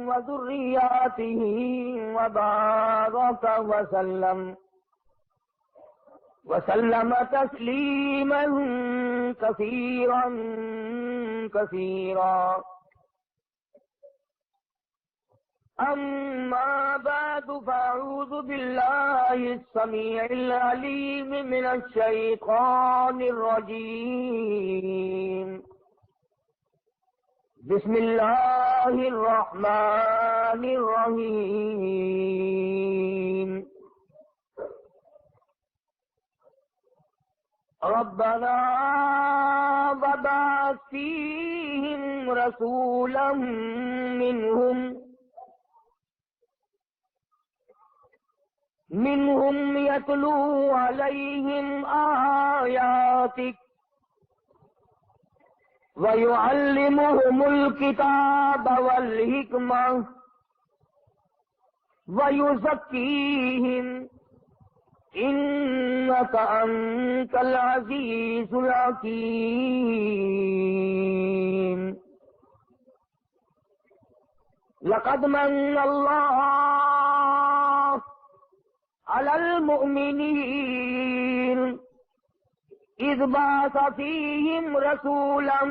وذرياته وبارك وسلم تسليما كثيرا كثيرا. أما بعد فأعوذ بالله السميع العليم من الشيطان الرجيم. بسم الله الرحمن الرحيم. ربنا وابعث فيهم رسولا منهم يتلو عليهم آياتك ويعلمهم الكتاب والحكمة ويزكيهم إنك أنت العزيز الحكيم. لقد من الله على المؤمنين إذ بعث فيهم رسولا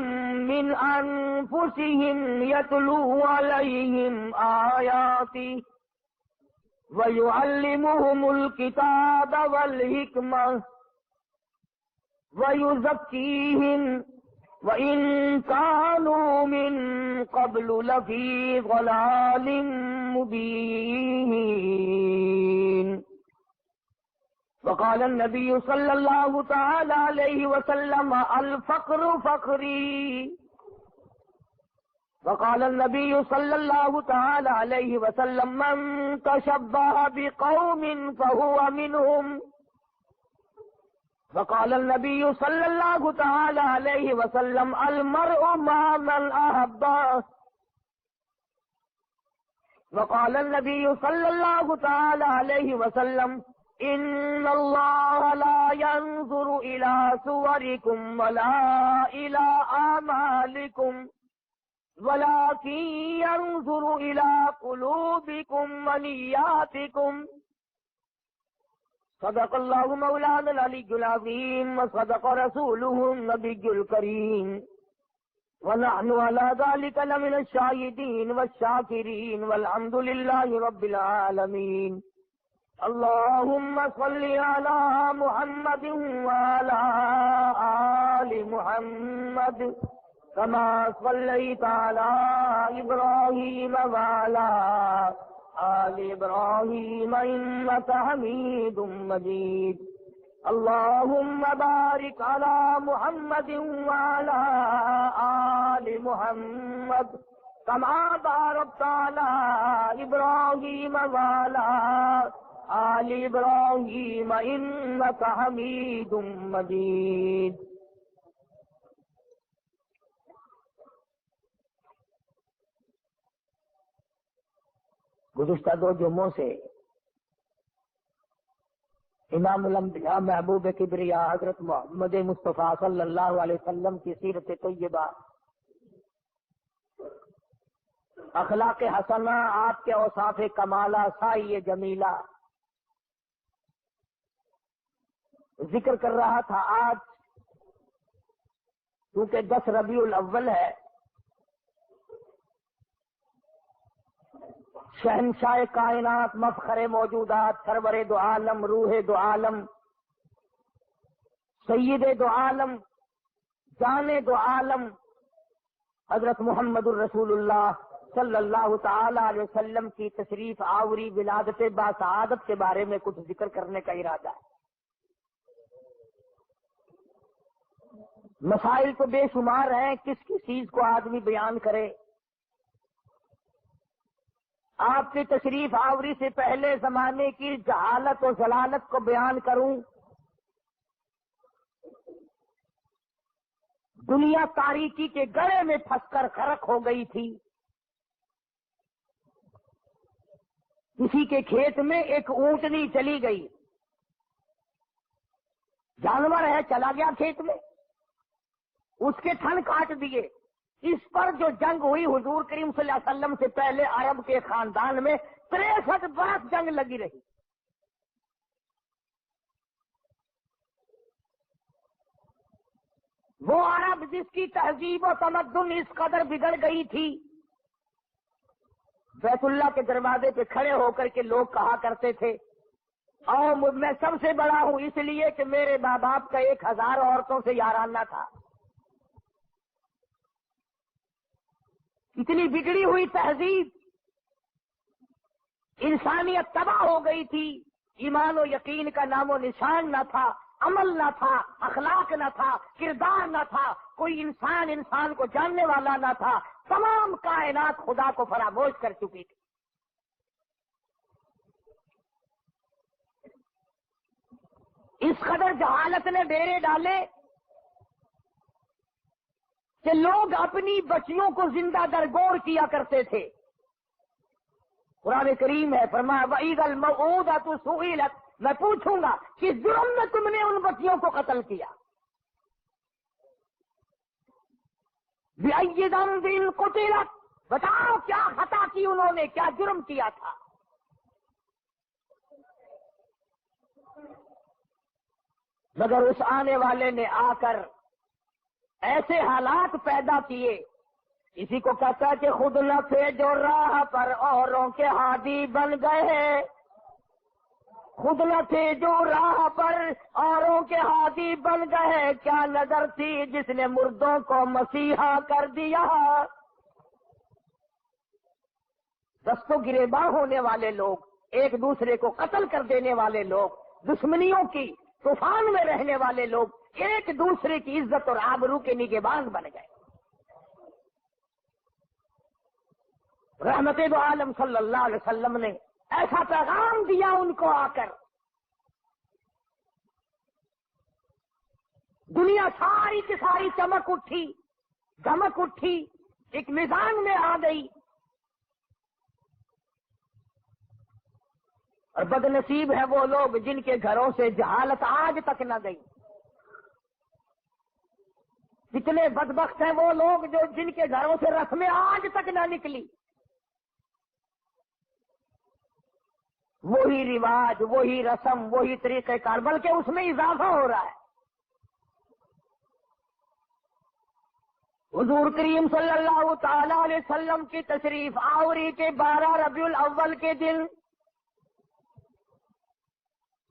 من أنفسهم يتلو عليهم آياته ويعلمهم الكتاب والحكمة ويزكيهم وإن كانوا من قبل لفي ضلال مبين. وقال النبي صلى الله تعالى عليه وسلم الفقر فقري. وقال النبي صلى الله تعالى عليه وسلم من تشبه بقوم فهو منهم. وقال النبي صلى الله تعالى عليه وسلم المرء مع من أحبه. وقال النبي صلى الله تعالى عليه وسلم إن الله لا ينظر إلى صوركم ولا إلى أعمالكم ولكن ينظر إلى قلوبكم ونياتكم. صدق الله مولانا العلي العظيم وصدق رسوله النبي الكريم ونحن على ذلك لمن الشاهدين والشاكرين والحمد لله رب العالمين. اللهم صل على محمد وعلى آل محمد كما صليت على إبراهيم وعلى آل إبراهيم إنك حميد مجيد. اللهم بارك على محمد وعلى آل محمد كما باركت على إبراهيم وعلى آل إبراهيم إنك حميد مجيد. گزشتہ دو جمعوں سے امام الانبیاء محبوب کبریا حضرت محمد مصطفیٰ صلی اللہ علیہ وسلم کی سیرت طیبہ، اخلاق حسنہ، آپ کے اوصاف کمالہ، سائی جمیلہ ذکر کر رہا تھا. آج کیونکہ 10 ربیع الاول ہے، شہنشاہ کائنات، مفخر موجودات، سرور دو عالم، روح دو عالم، سید دو عالم، جان دو عالم، حضرت محمد الرسول اللہ صلی اللہ تعالی علیہ وسلم کی تشریف آوری ولادت باسعادت کے بارے میں کچھ ذکر کرنے کا ارادہ ہے. مسائل تو بے شمار ہیں، کس کس چیز کو آدمی بیان کرے. آپ کی تشریف آوری سے پہلے زمانے کی جہالت و ضلالت کو بیان کروں. دنیا تاریکی کے گڑھے میں پھنس کر غرق ہو گئی تھی. کسی کے کھیت میں ایک اونٹنی چلی گئی، جانور ہے چلا گیا کھیت میں، اس کے تھن کاٹ دیے، اس پر جو جنگ ہوئی حضور کریم صلی اللہ علیہ وسلم سے پہلے عرب کے خاندان میں 63 برس جنگ لگی رہی. وہ عرب جس کی تہذیب و تمدن اس قدر بگڑ گئی تھی، بیت اللہ کے دروازے پہ کھڑے ہو کر کے لوگ کہا کرتے تھے اور میں سب سے بڑا ہوں اس لیے کہ میرے ماں باپ کا 1000 عورتوں سے یارانہ تھا. اتنی بگڑی ہوئی تہذیب، انسانیت تباہ ہو گئی تھی، ایمان و یقین کا نام و نشان نہ تھا، عمل نہ تھا، اخلاق نہ تھا، کردار نہ تھا، کوئی انسان کو جاننے والا نہ تھا، تمام کائنات خدا کو فراموش کر چکی تھی. اس قدر جہالت نے ڈیرے ڈالے کہ لوگ اپنی بچیوں کو زندہ درگور کیا کرتے تھے. قرآن کریم ہے فرمایا وَإِذَا الْمَوْءُودَةُ سُئِلَتْ، میں پوچھوں گا کس جرم میں تم نے ان بچیوں کو قتل کیا. بِأَيِّ ذَنبٍ قُتِلَتْ، بتاؤ کیا خطا کی انہوں نے، کیا جرم کیا تھا. مگر اس آنے والے نے آ کر ایسے حالات پیدا کیے، اسی کو کہتا ہے کہ خود نہ تھے جو راہ پر اوروں کے ہادی بن گئے. خود نہ تھے جو راہ پر اوروں کے ہادی بن گئے، کیا نظر تھی جس نے مردوں کو مسیحا کر دیا. دستوں گریباں ہونے والے لوگ، ایک دوسرے کو قتل کر دینے والے لوگ، دشمنیوں کی طوفان میں رہنے والے لوگ ایک دوسرے کی عزت اور آبرو کے نگہبان بن گئے. رحمت دو عالم صلی اللہ علیہ وسلم نے ایسا پیغام دیا ان کو آ کر، دنیا ساری کی ساری چمک اٹھی، دھمک اٹھی، ایک میدان میں آ گئی. اور بد نصیب ہے وہ لوگ جن کے گھروں سے جہالت آج تک نہ گئی. کتنے بدبخت ہیں وہ لوگ جو جن کے گھروں سے رسمیں آج تک نہ نکلی. وہی رواج، وہی رسم، وہی طریقہ کار، بلکہ اس میں اضافہ ہو رہا ہے. حضور کریم صلی اللہ تعالی علیہ وسلم کی تشریف آوری کے 12 ربیع الاول کے دن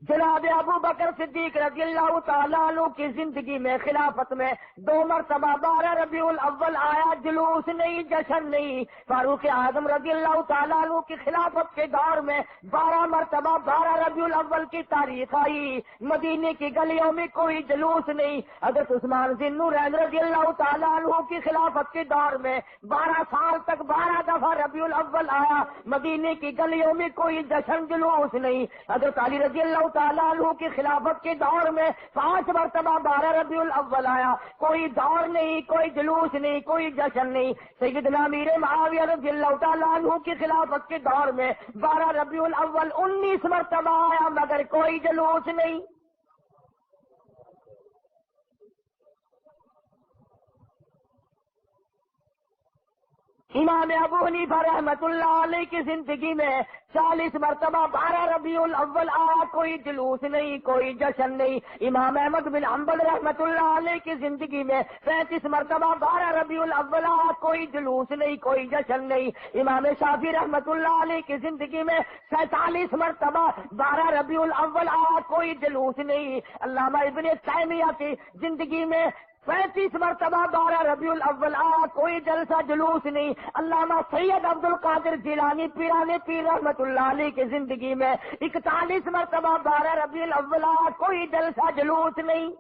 جناب ابو بکر صدیق رضی اللہ تعالیٰ عنہ کی زندگی میں خلافت میں 2 مرتبہ 12 ربیع الاول آیا، جلوس نہیں، جشن نہیں. فاروق اعظم رضی اللہ تعالیٰ عنہ کی خلافت کے دور میں 12 مرتبہ 12 ربیع الاول کی تاریخ آئی. مدینے کی گلیوں میں کوئی جلوس نہیں. حضرت عثمان ذی النورین رضی اللہ تعالیٰ عنہ کی خلافت کے دور میں 12 سال تک 12 دفعہ ربیع الاول آیا. مدینے کی گلیوں میں کوئی جشن جلوس نہیں. حضرت علی رضی اللہ تعالیٰ عنہ کی خلافت کے دور میں 5 مرتبہ 12 ربیع الاول آیا. کوئی دور نہیں، کوئی جلوس نہیں، کوئی جشن نہیں. سیدنا امیر معاویہ رضی اللہ تعالیٰ عنہ کی خلافت کے دور میں 12 ربیع الاول 19 مرتبہ آیا، مگر کوئی جلوس نہیں. امام ابو حنیفہ رحمت اللہ علیہ کی زندگی میں 40 مرتبہ 12 ربیع الاول آیا، کوئی جلوس نہیں، کوئی جشن نہیں. امام احمد بن حنبل رحمت اللہ علیہ کی زندگی میں 35 مرتبہ 12 ربیع الاول آیا، کوئی جلوس نہیں، کوئی جشن نہیں. امام شافعی رحمت اللہ علیہ کی زندگی میں 47 مرتبہ 12 ربیع الاول آیا، کوئی جلوس نہیں. علامہ ابن تیمیہ کی زندگی میں 35 مرتبہ 12 ربیع الاول آیا، کوئی جلسہ جلوس نہیں. علامہ سید عبد القادر جیلانی پیران پیر رحمت اللہ علیہ کی زندگی میں 41 مرتبہ 12 ربیع الاول آیا، کوئی جلسہ جلوس نہیں.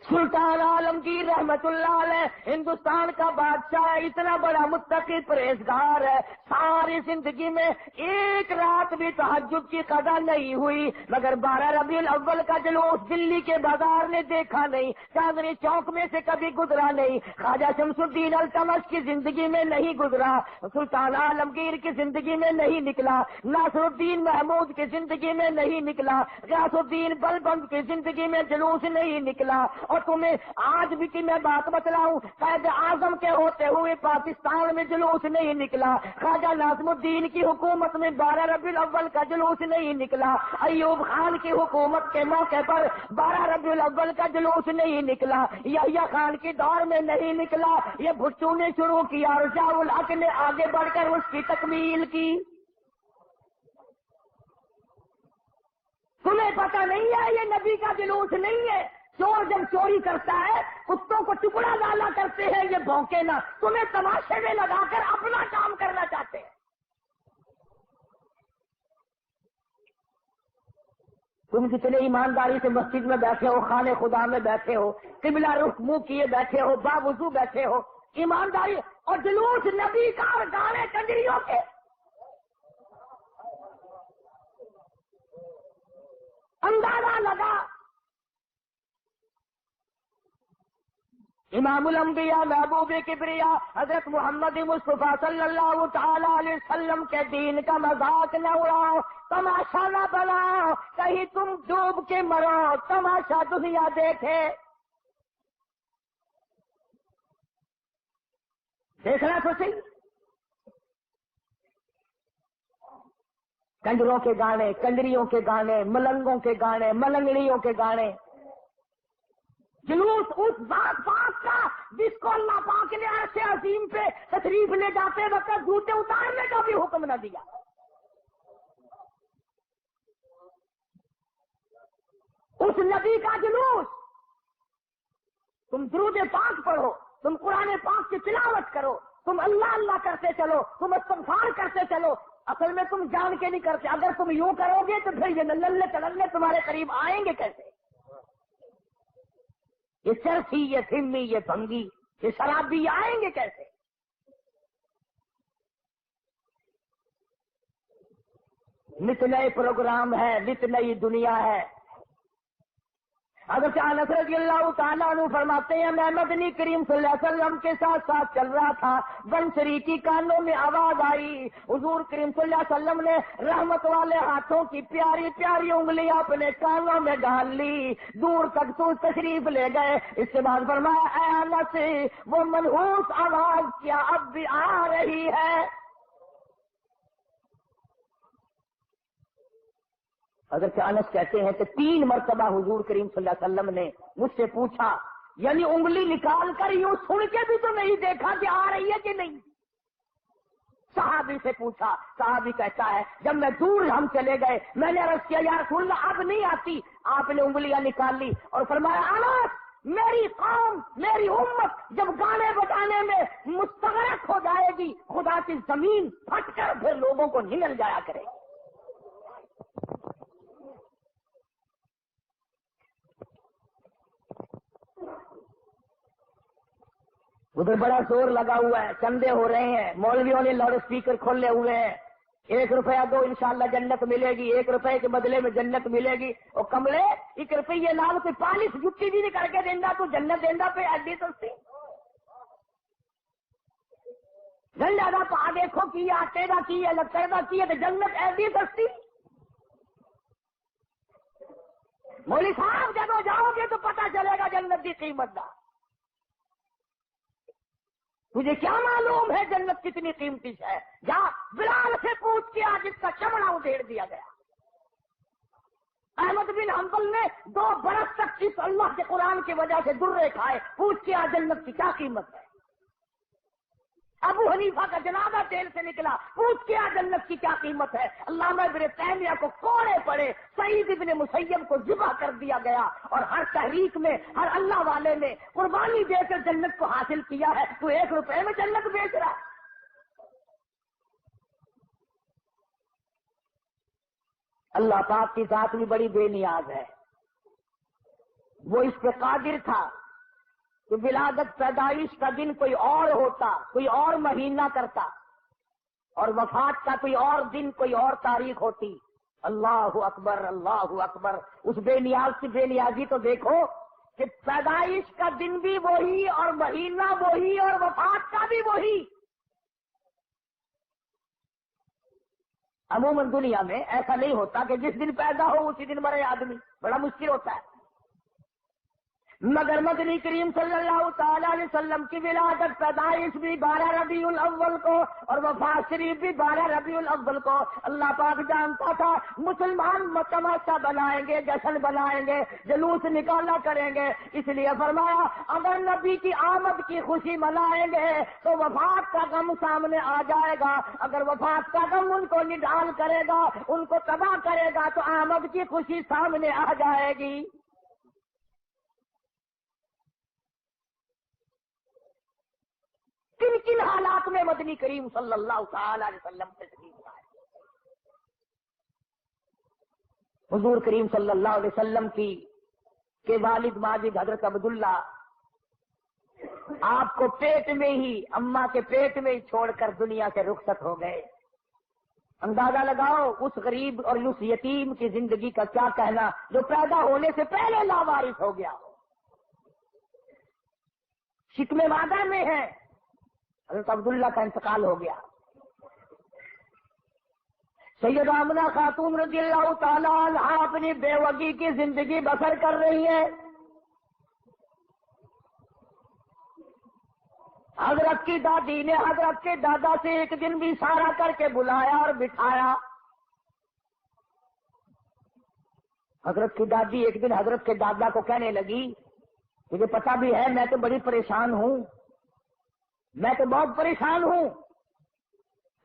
سلطان عالمگیر رحمت اللہ علیہ ہندوستان کا بادشاہ ہے، اتنا بڑا متقی پرہیزگار ہے، ساری زندگی میں ایک رات بھی تہجد کی قضا نہیں ہوئی، مگر 12 ربیع الاول کا جلوس دلی کے بازار نے دیکھا نہیں، چاندنی چوک میں سے کبھی گزرا نہیں، خواجہ شمس الدین التمش کی زندگی میں نہیں گزرا، سلطان عالمگیر کی زندگی میں نہیں نکلا، ناصر الدین محمود کی زندگی میں نہیں نکلا، غیاث الدین بلبند کی زندگی میں جلوس نہیں نکلا۔ اور تمہیں آج بھی کہ میں بات بتلاؤں، قائد اعظم کے ہوتے ہوئے پاکستان میں جلوس نہیں نکلا، خواجہ ناظم الدین کی حکومت میں 12 ربیع الاول کا جلوس نہیں نکلا، ایوب خان کی حکومت کے موقع پر 12 ربیع الاول کا جلوس نہیں نکلا، یحییٰ خان کے دور میں نہیں نکلا، یہ بھٹو نے شروع کیا اور ضیاء الحق نے آگے بڑھ کر اس کی تکمیل کی۔ تمہیں پتہ نہیں ہے یہ نبی کا جلوس نہیں ہے؟ چور جب چوری کرتا ہے کتوں کو ٹکڑا ڈالا کرتے ہیں، یہ بھونکے نہ، تمہیں تماشے میں لگا کر اپنا کام کرنا چاہتے ہیں۔ تم جتنے ایمانداری سے مسجد میں بیٹھے ہو، خانے خدا میں بیٹھے ہو، قبلہ رخ منہ کیے بیٹھے ہو، باوضو بیٹھے ہو، ایمانداری اور جلوس نبی کا اور گانے کنجریوں کے، اندازہ لگا۔ امام الانبیاء محبوب کبریا حضرت محمد مصطفیٰ صلی اللہ تعالی علیہ وسلم کے دین کا مذاق نہ اڑاؤ، تماشا نہ بناؤ، کہیں تم ڈوب کے مرو، تماشا دنیا دیکھے۔ دیکھنا تو صحیح، کنجروں کے گانے، کنجریوں کے گانے، ملنگوں کے گانے، ملنگڑیوں کے گانے، جلوس اس ذات پاک کا جس کو اللہ پاک نے عرش عظیم پہ تشریف لے جاتے وقت جوتے اتارنے کا بھی حکم نہ دیا۔ اس نبی کا جلوس، تم درود پاک پڑھو، تم قرآن پاک کی تلاوت کرو، تم اللہ اللہ کرتے چلو، تم استغفار کرتے چلو، اصل میں تم جان کے نہیں کرتے۔ اگر تم یوں کرو گے تو پھر یہ نلے چلنے تمہارے قریب آئیں گے کیسے؟ یہ چرسی، یہ سمی، یہ بھنگی، یہ شرابی آئیں گے کیسے؟ نت نئے پروگرام ہے، نت نئی دنیا ہے۔ حضرت انس رضی اللہ تعالیٰ عنہ فرماتے ہیں میں مدنی کریم صلی اللہ علیہ وسلم کے ساتھ ساتھ چل رہا تھا، بنسری کی کانوں میں آواز آئی، حضور کریم صلی اللہ علیہ وسلم نے رحمت والے ہاتھوں کی پیاری پیاری انگلیاں اپنے کانوں میں ڈال لی، دور تک تو تشریف لے گئے۔ اس کے بعد فرمایا اے انس، وہ منحوس آواز کیا اب بھی آ رہی ہے؟ حضرت انس کہتے ہیں کہ 3 مرتبہ حضور کریم صلی اللہ علیہ وسلم نے مجھ سے پوچھا، یعنی انگلی نکال کر یوں سن کے بھی تو نہیں دیکھا کہ آ رہی ہے کہ نہیں۔ صحابی سے پوچھا، صحابی کہتا ہے جب میں دور ہم چلے گئے میں نے عرض کیا یا رسول اللہ اب نہیں آتی، آپ نے انگلیاں نکال لی اور فرمایا انس میری قوم، میری امت جب گانے بجانے میں مستغرق ہو جائے گی، خدا کی زمین پھٹ کر پھر لوگوں کو نگل جایا کرے گی۔ ادھر بڑا زور لگا ہوا ہے، چندے ہو رہے ہیں، مولویوں نے لاؤڈ اسپیکر کھولے ہوئے ہیں، 1 روپیہ دو انشاءاللہ جنت ملے گی، 1 روپے کے بدلے میں جنت ملے گی۔ اور کملے 1 روپیے نال کوئی پالش جتی بھی نہیں کر کے دینا تو جنت دینا پہ ایڈی سستی جنڈا دا پا دیکھو کی آٹے دا کی ہے، لکڑ دا کی ہے تو جنت ایڈی سستی۔ مولوی صاحب جب جاؤ گے تو پتہ چلے گا جنت کی قیمت دا۔ تجھے کیا معلوم ہے جنت کتنی قیمتی ہے؟ جا بلال سے پوچھ کے آج اس کا چمڑا ادھیڑ دیا گیا۔ احمد بن حنبل نے 2 برس تک اس اللہ کے قرآن کی وجہ سے درے کھائے، پوچھ کے آج جنت کی کیا قیمت ہے؟ ابو حنیفہ کا جنازہ جیل سے نکلا، پوچھ کے آج جنت کی کیا قیمت ہے؟ علامہ ابن تیمیہ کو کوڑے پڑے، سعید ابن مسیب کو ذبح کر دیا گیا، اور ہر تحریک میں ہر اللہ والے نے قربانی دے کر جنت کو حاصل کیا ہے، تو 1 روپے میں جنت بیچ رہا ہے۔ اللہ پاک کی ذات بھی بڑی بے نیاز ہے، وہ اس پہ قادر تھا کہ ولادت پیدائش کا دن کوئی اور ہوتا، کوئی اور مہینہ کرتا، اور وفات کا کوئی اور دن، کوئی اور تاریخ ہوتی، اللہ اکبر اللہ اکبر، اس بے نیاز کی بے نیازی تو دیکھو کہ پیدائش کا دن بھی وہی اور مہینہ وہی اور وفات کا بھی وہی۔ عموماً دنیا میں ایسا نہیں ہوتا کہ جس دن پیدا ہو اسی دن مرے آدمی، بڑا مشکل ہوتا ہے، مگر مدنی کریم صلی اللہ تعالی علیہ وسلم کی ولادت پیدائش بھی 12 ربیع الاول کو اور وفات شریف بھی 12 ربیع الاول کو۔ اللہ پاک جانتا تھا مسلمان تماشا بنائیں گے، جشن بنائیں گے، جلوس نکالا کریں گے، اس لیے فرمایا اگر نبی کی آمد کی خوشی منائیں گے تو وفات کا غم سامنے آ جائے گا، اگر وفات کا غم ان کو نڈال کرے گا، ان کو تباہ کرے گا تو آمد کی خوشی سامنے آ جائے گی۔ کن کن حالات میں مدنی کریم صلی اللہ تعالی علیہ وسلم تشریف لائے؟ حضور کریم صلی اللہ علیہ وسلم کے والد ماجد حضرت عبداللہ آپ کو پیٹ میں ہی، اماں کے پیٹ میں ہی چھوڑ کر دنیا سے رخصت ہو گئے۔ اندازہ لگاؤ اس غریب اور اس یتیم کی زندگی کا کیا کہنا جو پیدا ہونے سے پہلے لاوارث ہو گیا، شکم مادر میں ہے، حضرت عبداللہ کا انتقال ہو گیا۔ سیدہ آمنہ خاتون رضی اللہ تعالی عنہ اپنی بیوگی کی زندگی بسر کر رہی ہے۔ حضرت کی دادی نے حضرت کے دادا سے ایک دن بھی اشارہ کر کے بلایا اور بٹھایا۔ حضرت کی دادی ایک دن حضرت کے دادا کو کہنے لگی مجھے پتا بھی ہے میں تو بڑی پریشان ہوں، میں تو بہت پریشان ہوں۔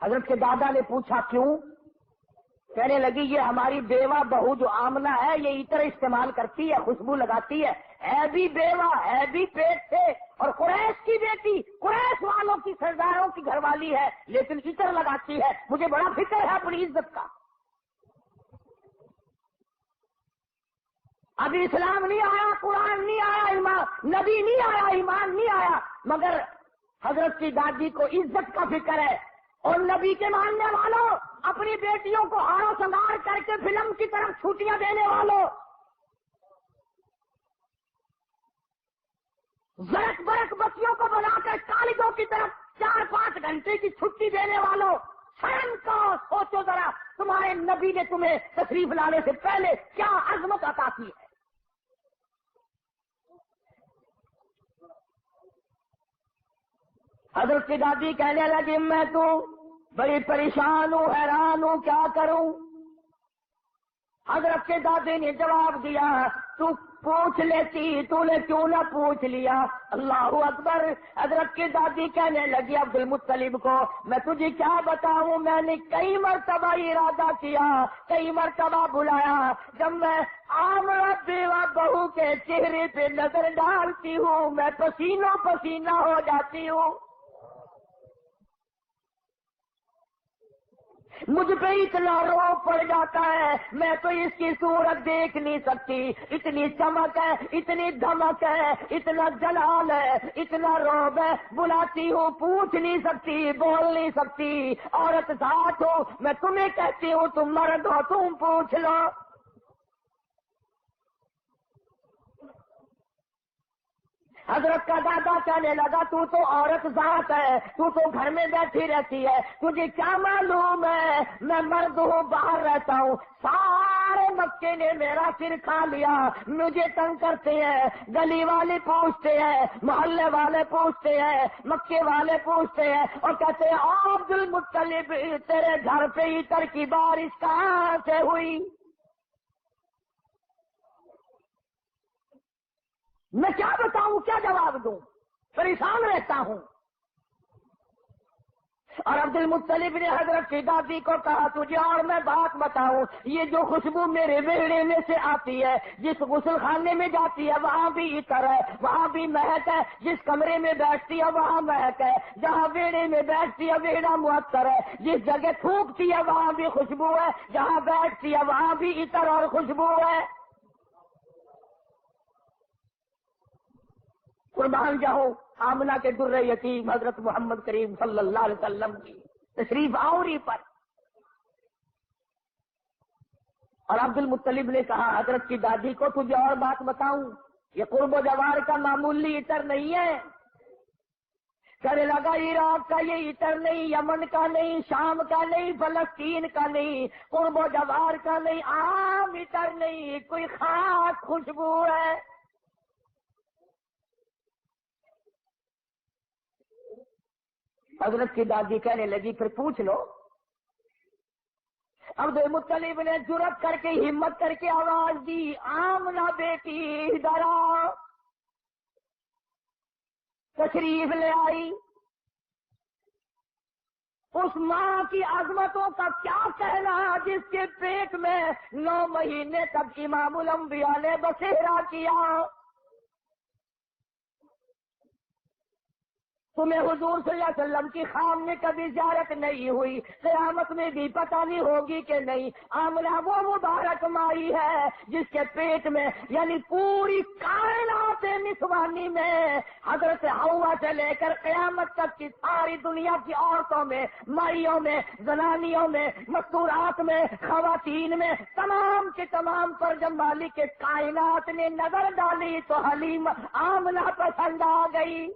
حضرت کے دادا نے پوچھا کیوں؟ کہنے لگی یہ ہماری بیوہ بہو جو آمنہ ہے یہ عطر استعمال کرتی ہے، خوشبو لگاتی ہے بھی بیوہ ہے بھی پیٹ سے اور قریش کی بیٹی، قریش والوں کی سرداروں کی گھر والی ہے لیکن عطر لگاتی ہے، مجھے بڑا فکر ہے اپنی عزت کا۔ ابھی اسلام نہیں آیا، قرآن نہیں آیا، ایمان نبی نہیں آیا، ایمان نہیں آیا، مگر حضرت کی دادی کو عزت کا فکر ہے۔ اور نبی کے ماننے والوں، اپنی بیٹیوں کو ہارو سنگار کر کے فلم کی طرف چھٹیاں دینے والوں، زرک برک بچیوں کو بنا کر کالجوں کی طرف 4-5 گھنٹے کی چھٹی دینے والوں، شرم کا سوچو ذرا تمہارے نبی نے تمہیں تشریف لانے سے پہلے کیا عظمت عطا کی ہے۔ حضرت کی دادی کہنے لگی میں تو بڑی پریشان ہوں، حیران ہوں، کیا کروں؟ حضرت کے دادی نے جواب دیا تو پوچھ لیتی، تو نے کیوں نہ پوچھ لیا؟ اللہ اکبر۔ حضرت کی دادی کہنے لگی عبد المطلب کو میں تجھے کیا بتاؤں، میں نے کئی مرتبہ ارادہ کیا، کئی مرتبہ بلایا، جب میں آمنہ بیوہ بہو کے چہرے پہ نظر ڈالتی ہوں میں پسینوں پسینہ ہو جاتی ہوں، مجھ پہ اتنا روب پڑ جاتا ہے، میں تو اس کی صورت دیکھ نہیں سکتی، اتنی چمک ہے، اتنی دھمک ہے، اتنا جلال ہے، اتنا روب ہے، بلاتی ہوں پوچھ نہیں سکتی، بول نہیں سکتی، عورت ذات ہو، میں تمہیں کہتی ہوں تم مرد ہو، تم پوچھ لو۔ حضرت کا دادا کہنے لگا تو عورت ذات ہے، تو گھر میں بیٹھی رہتی ہے، تجھے کیا معلوم ہے میں مرد ہوں، باہر رہتا ہوں، سارے مکے نے میرا سر کھا لیا، مجھے تنگ کرتے ہیں، گلی والے پوچھتے ہیں، محلے والے پوچھتے ہیں، مکے والے پوچھتے ہیں اور کہتے ہیں عبد المطلب تیرے گھر پہ عطر کی بارش کہاں سے ہوئی؟ میں کیا بتاؤں، کیا جواب دوں، پریشان رہتا ہوں۔ اور عبد المطلب نے حضرت کی دادی کو کہا تجھے اور میں بات بتاؤں، یہ جو خوشبو میرے ویڑے میں سے آتی ہے، جس غسل خانے میں جاتی ہے وہاں بھی عطر ہے، وہاں بھی مہک ہے، جس کمرے میں بیٹھتی ہے وہاں مہک ہے، جہاں ویڑے میں بیٹھتی ہے ویڑا معطر ہے، جس جگہ تھوکتی ہے وہاں بھی خوشبو ہے، جہاں بیٹھتی ہے وہاں بھی عطر اور خوشبو ہے۔ قربان جاؤ آمنہ کے در یتیم حضرت محمد کریم صلی اللہ علیہ وسلم کی تشریف آوری پر. اور عبد المطلب نے کہا حضرت کی دادی کو تجھے اور بات بتاؤں، یہ قرب و جوار کا معمولی عطر نہیں ہے. کہنے لگا عراق کا یہ عطر نہیں، یمن کا نہیں، شام کا نہیں، فلسطین کا نہیں، قرب و جوار کا نہیں، عام عطر نہیں، کوئی خاص خوشبو ہے. حضرت کی دادی کہنے لگی پھر پوچھ لو. عبد المطلب نے جرأت کر کے ہمت کر کے آواز دی، آمنہ بیٹی ادھر آ. تشریف لے آئی. اس ماں کی عظمتوں کا کیا کہنا جس کے پیٹ میں 9 مہینے تک امام الانبیاء نے بسیرا کیا. تمہیں حضور صلی اللہ علیہ وسلم کی خام میں کبھی زیارت نہیں ہوئی، قیامت میں بھی پتہ نہیں ہوگی کہ نہیں. آمنہ وہ مبارک مائی ہے جس کے پیٹ میں یعنی پوری کائنات نسوانی میں حضرت حوا سے لے کر قیامت تک کی ساری دنیا کی عورتوں میں، مائیوں میں، زنانیوں میں، مستورات میں، خواتین میں، تمام کے تمام پر جب مالک کائنات نے نظر ڈالی تو حلیم آمنہ پسند آ گئی.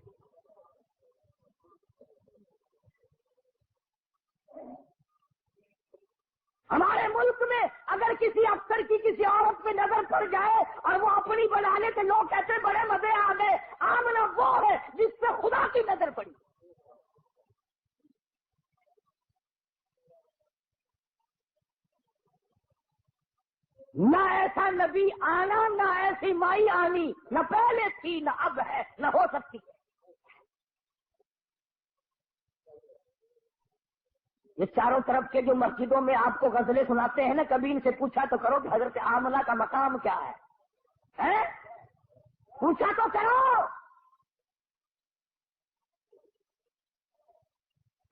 ہمارے ملک میں اگر کسی افسر کی کسی عورت پہ نظر پڑ جائے اور وہ اپنی بنا لے تو لوگ کہتے بڑے مزے آ گئے. آمنہ وہ ہے جس پہ خدا کی نظر پڑی. نہ ایسا نبی آنا، نہ ایسی مائی آنی، نہ پہلے تھی نہ اب ہے نہ ہو سکتی ہے. یہ چاروں طرف کے جو مسجدوں میں آپ کو غزلیں سناتے ہیں نا، کبھی ان سے پوچھا تو کرو کہ حضرت آمنہ کا مقام کیا ہے؟ پوچھا تو کرو.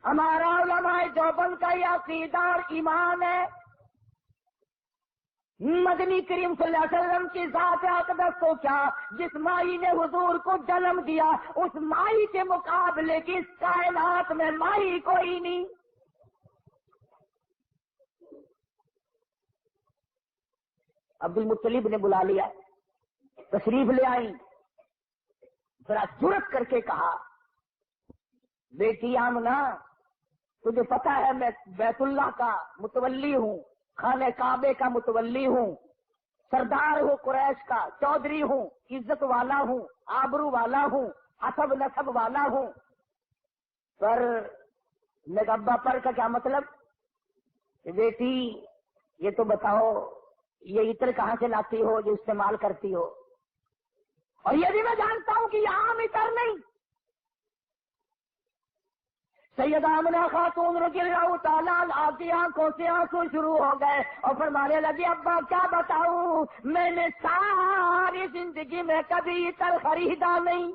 ہمارا علماء دیوبند کا یہ عقیدہ اور ایمان ہے. مدنی کریم صلی اللہ علیہ وسلم کی ذات اقدس کو کیا، جس مائی نے حضور کو جنم دیا اس مائی کے مقابلے کی اس کائنات میں مائی کوئی نہیں. عبد المطلب نے بلا لیا، تشریف لے آئی. ذرا جرأت کر کے کہا بیٹی آمنہ تجھے پتا ہے میں بیت اللہ کا متولی ہوں، خانہ کعبے کا متولی ہوں، سردار ہوں قریش کا، چودھری ہوں، عزت والا ہوں، آبرو والا ہوں، حسب نسب والا ہوں. پر نگبا پر کا کیا مطلب؟ بیٹی یہ تو بتاؤ یہ عطر کہاں سے لاتی ہو جو استعمال کرتی ہو؟ اور یہ بھی میں جانتا ہوں کہ یہ عام عطر نہیں. سیدہ آمنہ خاتون رضی اللہ تعالیٰ عنہا کی آنکھوں سے آنسو شروع ہو گئے اور فرمانے لگی ابا کیا بتاؤں، میں نے ساری زندگی میں کبھی عطر خریدا نہیں،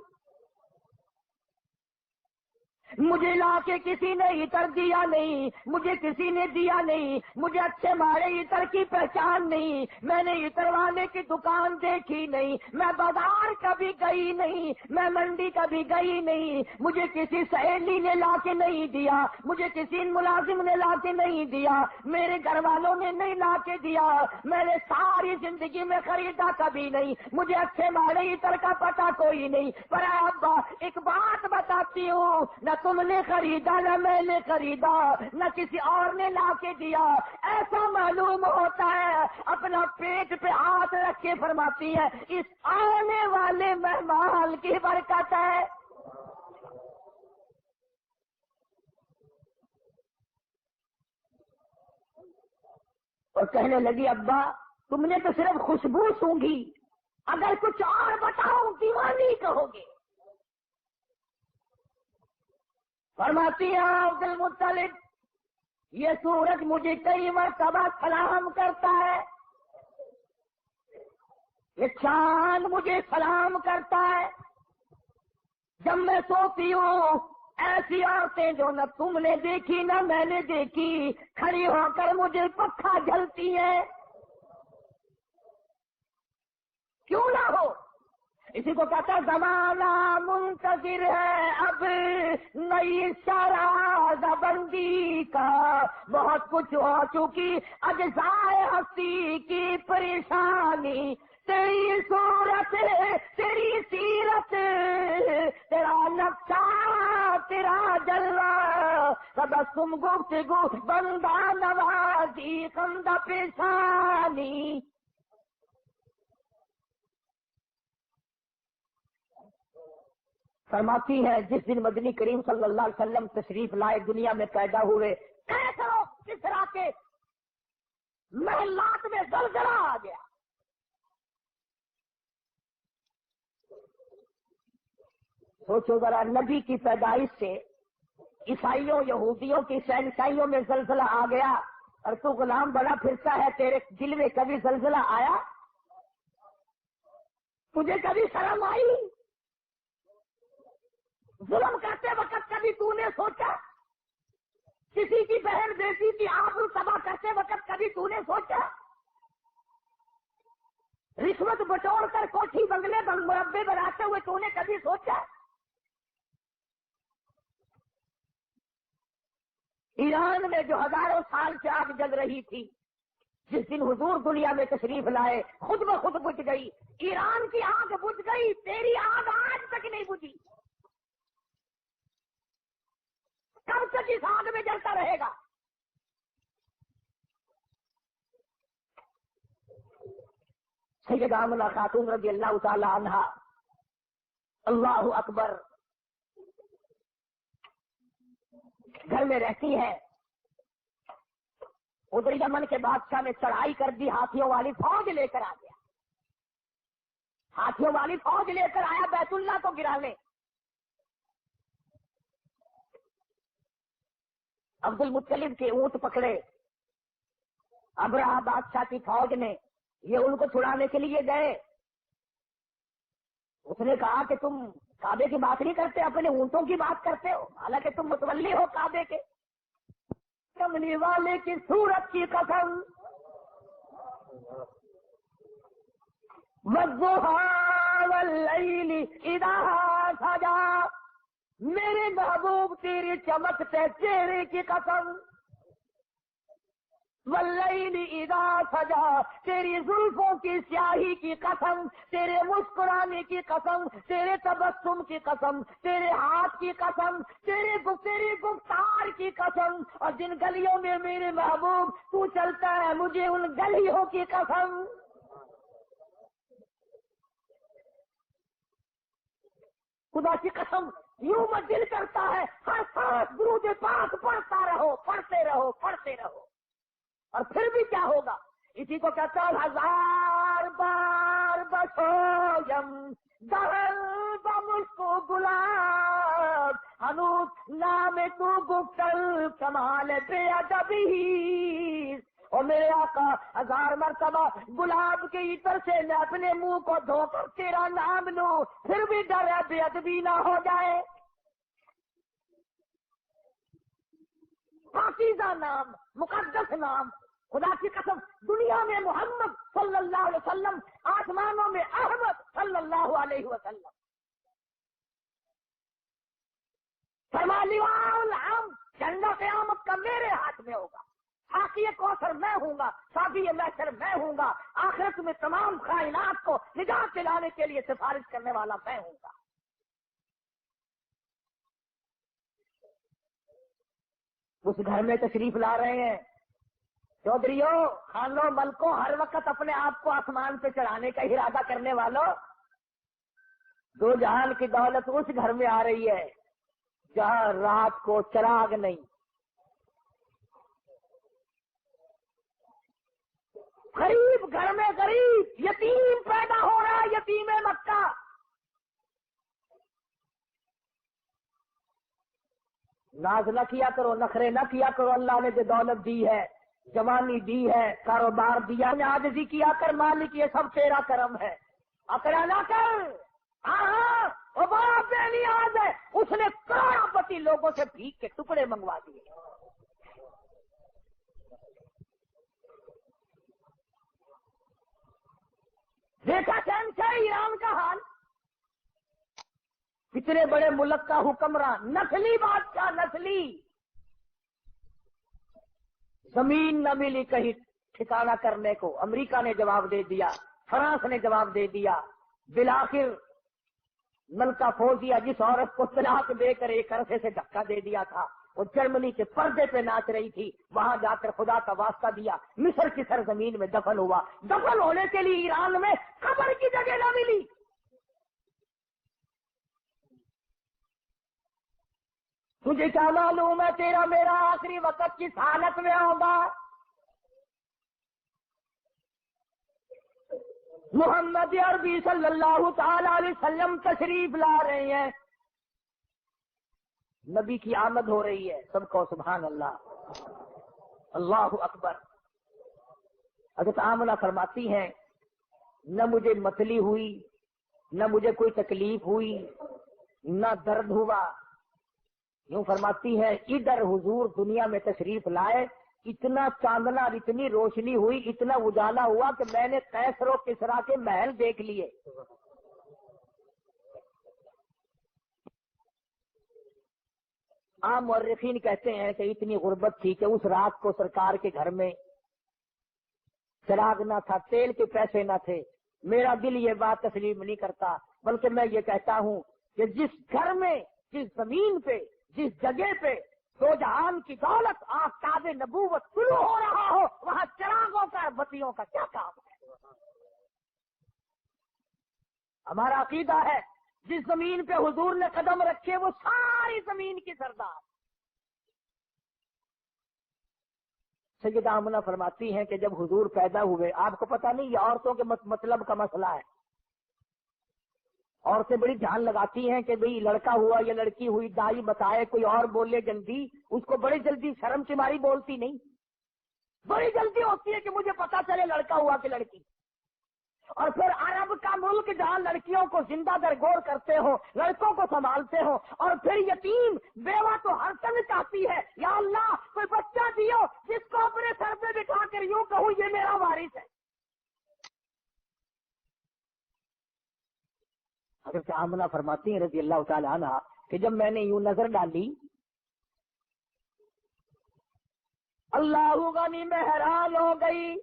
مجھے لا کے کسی نے عطر دیا نہیں، مجھے کسی نے دیا نہیں، مجھے اچھے مارے عطر کی پہچان نہیں، میں نے عطر والے کی دکان دیکھی نہیں، میں بازار کبھی گئی نہیں، میں منڈی کبھی گئی نہیں، مجھے کسی سہیلی نے لا کے نہیں دیا، مجھے کسی ملازم نے لا کے نہیں دیا، میرے گھر والوں نے نہیں لا کے دیا، میں نے ساری زندگی میں خریدا کبھی نہیں، مجھے اچھے مارے عطر کا پتہ کوئی نہیں. پر ابا ایک بات بتاتی ہوں، نہ تم نے خریدا نہ میں نے خریدا نہ کسی اور نے لا کے دیا. ایسا معلوم ہوتا ہے اپنا پیٹ پہ ہاتھ رکھ کے فرماتی ہے اس آنے والے مہمان کی برکت ہے. اور کہنے لگی ابا تم نے تو صرف خوشبو سونگھی، اگر کچھ اور بتاؤ دیوانی کہو گے. فرماتی ہے عبد المطلب یہ سورج مجھے کئی مرتبہ سلام کرتا ہے، یہ چاند مجھے سلام کرتا ہے، جب میں سوتی ہوں ایسی عورتیں جو نہ تم نے دیکھی نہ میں نے دیکھی کھڑی ہو کر مجھے پکھا جھلتی ہیں. کیوں نہ ہو اسی کو کہتا زمانہ منتظر ہے اب نئی شرح بندی کا، بہت کچھ ہو چکی اجزائے ہستی کی پریشانی، تیری صورت تیری سیرت تیرا نقشہ تیرا جلوہ، تبسم گفتگو بندہ نوازی خندہ پیشانی۔ فرماتی ہے جس دن مدنی کریم صلی اللہ علیہ وسلم تشریف لائے، دنیا میں پیدا ہوئے، کسرا کے محلات میں زلزلہ آ گیا۔ سوچو ذرا، نبی کی پیدائش سے عیسائیوں یہودیوں کی شہنشاہیوں میں زلزلہ آ گیا، اور تو غلام بنا پھرتا ہے، تیرے دل میں کبھی زلزلہ آیا؟ تجھے کبھی شرم آئی؟ ظلم کرتے وقت کبھی تو نے سوچا؟ کسی کی بہن بیٹی کی آبرو تباہ کرتے وقت کبھی تو نے سوچا؟ رشوت بٹور کر کوٹھی بنگلے مربے بناتے ہوئے تو نے کبھی سوچا؟ ایران میں جو ہزاروں سال سے آگ جل رہی تھی، جس دن حضور دنیا میں تشریف لائے خود بخود بجھ گئی۔ ایران کی آگ بجھ گئی، تیری آگ آج تک نہیں بجھی۔ کب تک اس آگ میں جلتا رہے گا؟ سیدہ آمنہ خاتون رضی اللہ تعالی عنہا، اللہ اکبر، گھر میں رہتی ہے، ادھر یمن کے بادشاہ نے چڑھائی کر دی، ہاتھیوں والی فوج لے کر آ گیا، ہاتھیوں والی فوج لے کر آیا بیت اللہ کو گرانے۔ عبد المطلب کے اونٹ پکڑے ابرہہ بادشاہ کی فوج نے، یہ ان کو چھڑانے کے لیے گئے۔ اس نے کہا کہ تم کعبے کی بات نہیں کرتے، اپنے اونٹوں کی بات کرتے ہو، حالانکہ تم متولی ہو کعبے کے۔ کملی والے کی صورت کی قسم، والضحیٰ واللیل اذا سجا، میرے محبوب تیری چمکتے چہرے کی قسم، واللیل اذا سجا، تیری زلفوں کی سیاہی کی قسم، تیرے مسکرانے کی قسم، تیرے تبسم کی قسم، تیرے ہاتھ کی قسم، تیری گفتار کی قسم، اور جن گلیوں میں میرے محبوب تو چلتا ہے مجھے ان گلیوں کی قسم۔ خدا کی قسم، یوں میں دل کرتا ہے ہر سانس درود پاک پڑھتا رہو، پڑھتے رہو، پڑھتے رہو، اور پھر بھی کیا ہوگا؟ اسی کو کہتا ہے ہزار بار بسویم دہل بمشکو گلاب، ہنوز نام تو گفتل کمال بے ادبی، اور میرے آقا ہزار مرتبہ گلاب کے عطر سے میں اپنے منہ کو دھو کر تیرا نام لوں، پھر بھی ڈر ہے بے ادبی نہ ہو جائے۔ پاکیزہ نام، مقدس نام، خدا کی قسم، دنیا میں محمد صلی اللہ علیہ وسلم، آسمانوں میں احمد صلی اللہ علیہ وسلم۔ فرما لواء الحمد، جھنڈا قیامت کا میرے ہاتھ میں ہوگا، ساقی کوثر میں ہوں گا، ساقی محشر میں ہوں گا، آخرت میں تمام کائنات کو نجات دلانے کے لیے سفارش کرنے والا میں ہوں گا۔ اس گھر میں تشریف لا رہے ہیں چودھریوں، خانوں، ملکوں، ہر وقت اپنے آپ کو آسمان پہ چڑھانے کا ارادہ کرنے والوں، دو جہان کی دولت اس گھر میں آ رہی ہے جہاں رات کو چراغ نہیں، غریب گھر میں غریب یتیم پیدا ہو رہا ہے، یتیم مکہ۔ ناز نہ کیا کرو، نخرے نہ کیا کرو، اللہ نے جو دولت دی ہے، جوانی دی ہے، کاروبار دیا، عاجزی کیا کر، مالک یہ سب تیرا کرم ہے، اکڑا نہ کر۔ ہاں وہ بڑا بے نیاز ہے، اس نے کروڑوں پتی لوگوں سے بھیک کے ٹکڑے منگوا دیے۔ دیکھا شہنشاہ ایران کا حال، کتنے بڑے ملک کا حکمراں، نسلی بادشاہ، نسلی، زمین نہ ملی کہیں ٹھکانہ کرنے کو، امریکہ نے جواب دے دیا، فرانس نے جواب دے دیا، بالآخر ملکہ فوزیہ جس عورت کو طلاق دے کر ایک عرصے سے دھکا دے دیا تھا، وہ جرمنی کے پردے پہ ناچ رہی تھی، وہاں جا کر خدا کا واسطہ دیا، مصر کی سرزمین میں دفن ہوا، دفن ہونے کے لیے ایران میں قبر کی جگہ نہ ملی۔ تجھے کیا معلوم ہے تیرا میرا آخری وقت کس حالت میں ہوگا؟ محمد عربی صلی اللہ تعالی علیہ وسلم تشریف لا رہے ہیں، نبی کی آمد ہو رہی ہے، سب کو سبحان اللہ، اللہ اکبر۔ حضرت آمنہ فرماتی ہیں نہ مجھے متلی ہوئی، نہ مجھے کوئی تکلیف ہوئی، نہ درد ہوا، یوں فرماتی ہے ادھر حضور دنیا میں تشریف لائے، اتنا چاندنا اور اتنی روشنی ہوئی، اتنا اجالا ہوا کہ میں نے قیصر و کسریٰ کے محل دیکھ لیے۔ عام مورخین کہتے ہیں کہ اتنی غربت تھی کہ اس رات کو سرکار کے گھر میں چراغ نہ تھا، تیل کے پیسے نہ تھے۔ میرا دل یہ بات تسلیم نہیں کرتا، بلکہ میں یہ کہتا ہوں کہ جس گھر میں، جس زمین پہ، جس جگہ پہ دو جہان کی دولت آفتاب نبوت شروع ہو رہا ہو، وہاں چراغوں کا، بتیوں کا کیا کام ہے؟ ہمارا عقیدہ ہے جس زمین پہ حضور نے قدم رکھے وہ ساری زمین کی سردار۔ سیدہ آمنہ فرماتی ہیں کہ جب حضور پیدا ہوئے، آپ کو پتہ نہیں یہ عورتوں کے مطلب کا مسئلہ ہے، عورتیں بڑی دھیان لگاتی ہیں کہ بھئی لڑکا ہوا یا لڑکی ہوئی، دائی بتائے، کوئی اور بولے جلدی، اس کو بڑی جلدی شرم کی ماری بولتی نہیں، بڑی جلدی ہوتی ہے کہ مجھے پتا چلے لڑکا ہوا کہ لڑکی۔ اور پھر عرب کا ملک جہاں لڑکیوں کو زندہ درگور کرتے ہو، لڑکوں کو سنبھالتے ہو، اور پھر یتیم بیوہ تو ہر سن چاہتی ہے، یا اللہ کوئی بچہ دیو جس کو اپنے سر پہ بٹھا کر یوں کہوں یہ میرا وارث ہے۔ حضرت آمنہ فرماتی ہیں رضی اللہ تعالی عنہ کہ جب میں نے یوں نظر ڈالی، اللہ غنی میں حیران ہو گئی،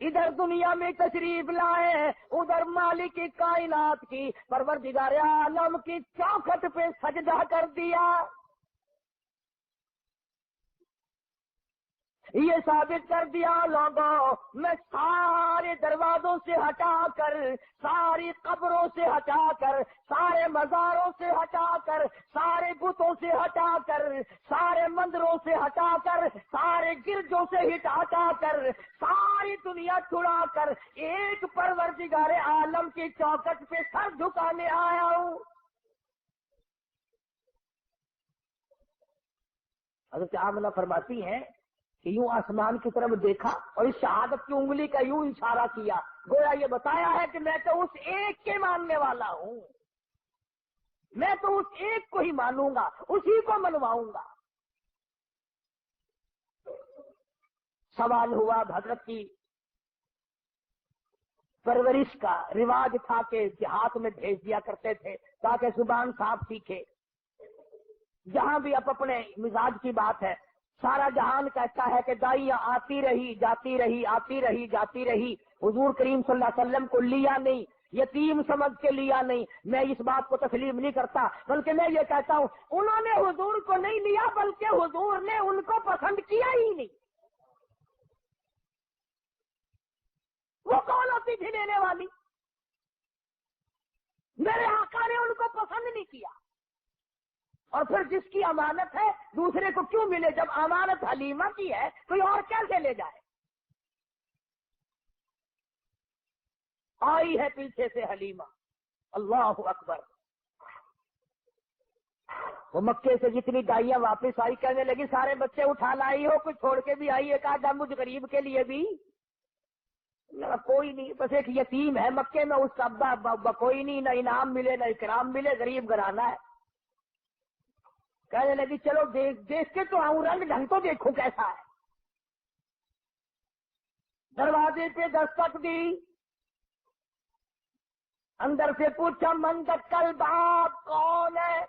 ادھر دنیا میں تشریف لائے، ادھر مالک کی کائنات کی، پروردگار عالم کی چوکھٹ پہ سجدہ کر دیا۔ یہ ثابت کر دیا لوگوں میں سارے دروازوں سے ہٹا کر، ساری قبروں سے ہٹا کر، سارے مزاروں سے ہٹا کر، سارے بتوں سے ہٹا کر، سارے مندروں سے ہٹا کر، سارے گرجوں سے ہٹا کر، ساری دنیا چھڑا کر ایک پروردگار عالم کی چوکٹ پہ سر جھکانے آیا ہوں۔ حضرت آمنہ فرماتی ہیں کہ یوں آسمان کی طرف دیکھا اور اس شہادت کی انگلی کا یوں اشارہ کیا، گویا یہ بتایا ہے کہ میں تو اس ایک کے ماننے والا ہوں، میں تو اس ایک کو ہی مانوں گا، اسی کو منواؤں گا۔ سوال ہوا حضرت کی پرورش کا، رواج تھا کہ دیہات میں بھیج دیا کرتے تھے تاکہ زبان صاف سیکھے۔ جہاں بھی اب اپنے مزاج کی بات ہے، سارا جہان کہتا ہے کہ دائیاں آتی رہی جاتی رہی، آتی رہی جاتی رہی، حضور کریم صلی اللہ علیہ وسلم کو لیا نہیں، یتیم سمجھ کے لیا نہیں۔ میں اس بات کو تسلیم نہیں کرتا، بلکہ میں یہ کہتا ہوں انہوں نے حضور کو نہیں لیا، بلکہ حضور نے ان کو پسند کیا ہی نہیں۔ وہ کون ہوتی تھی لینے والی؟ میرے آقا نے ان کو پسند نہیں کیا۔ اور پھر جس کی امانت ہے دوسرے کو کیوں ملے؟ جب امانت حلیمہ کی ہے کوئی اور کیسے لے جائے؟ آئی ہے پیچھے سے حلیمہ، اللہ اکبر۔ وہ مکے سے جتنی دائیاں واپس آئی کہنے لگی سارے بچے اٹھا لائی ہو، کچھ چھوڑ کے بھی آئی ہے؟ کہا مجھ غریب کے لیے بھی کوئی نہیں، بس ایک یتیم ہے مکے میں، اس کا ابا کوئی نہیں، نہ انعام ملے نہ اکرام ملے، غریب گھرانہ ہے۔ کہنے لگی چلو دیکھ کے تو آؤں، رنگ ڈھنگ تو دیکھو کیسا ہے۔ دروازے پہ دستک دی، اندر سے پوچھا من دکل باپ کون ہے؟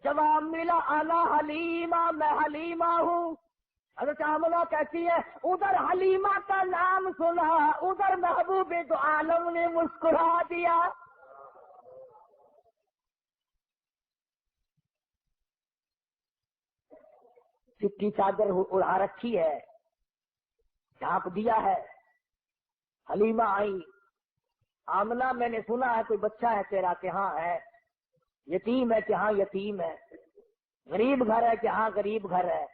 جواب ملا انا حلیمہ، میں حلیمہ ہوں۔ حضرت آمنہ کہتی ہے ادھر حلیمہ کا نام سنا، ادھر محبوب دو عالم نے مسکرا دیا۔ چٹی چادر اڑا رکھی ہے، ڈھانپ دیا ہے۔ حلیمہ آئی، آمنہ میں نے سنا ہے کوئی بچہ ہے تیرا کہ ہاں ہے، یتیم ہے کہ ہاں یتیم ہے، غریب گھر ہے کہ ہاں غریب گھر ہے۔